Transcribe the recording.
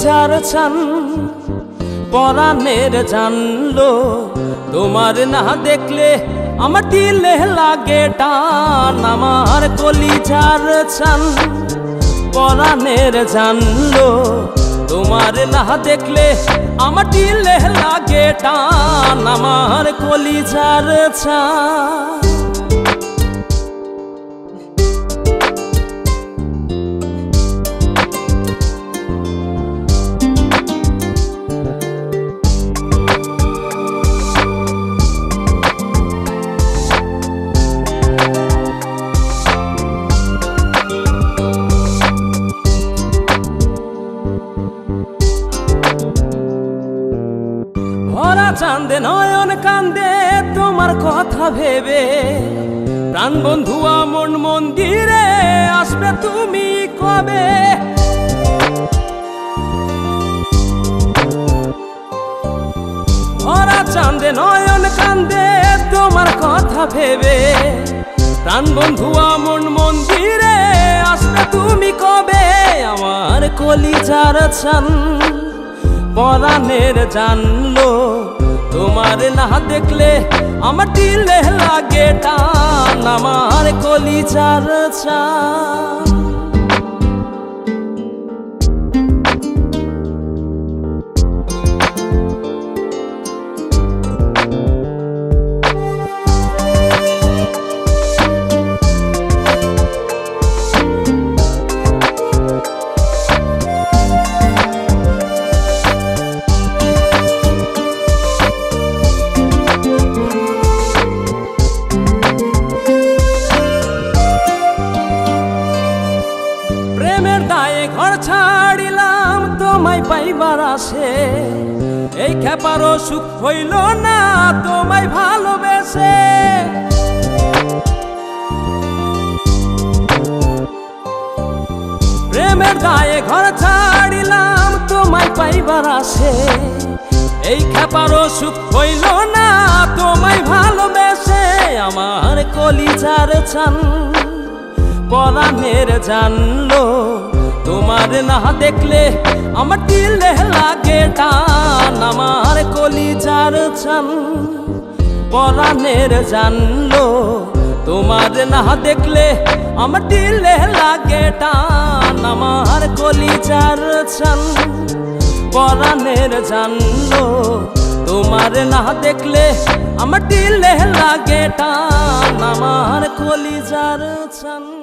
কলিজার ছান পরাণের জানলো তোমার না দেখলে আমার দিলে লাগে টান আমার কলিজার ছান পরাণের জানলো তোমার না দেখলে আমার দিলে লাগে টান আমার কলিজার ছান ভরা চাঁদে নয়ন কান্দে তোমার কথা ভেবে প্রাণ বন্ধু মন মন্দিরে আসবে তুমি কবে ভরা চাঁদে নয়ন কান্দে তোমার কথা ভেবে প্রাণ বন্ধু মন মন্দিরে আসবে তুমি কবে আমার কলিজার ছান পরাণের জানলো তোমার না দেখলে আমার দিলে লাগে টান আমার কলিজার ছান ঘর ছাড়িলাম তোমায় পাইবার আসে এই খেপারও সুখ হইল না তোমায় ভালোবেসে প্রেমের দায়ে ঘর ছাড়িলাম তোমায় পাইবার আসে এই খেপারও সুখ হইল না তোমায় ভালোবেসে আমার কলিজার ছান পরাণের জানলো তোমার না দেখলে আমার দিলে লাগে টান আমার কলিজার ছান পরাণের জানলো তোমার না দেখলে আমার দিলে লাগে টান আমার কলিজার ছান পরাণের জানলো তোমার না দেখলে আমার দিলে লাগে টান আমার কলিজার ছান।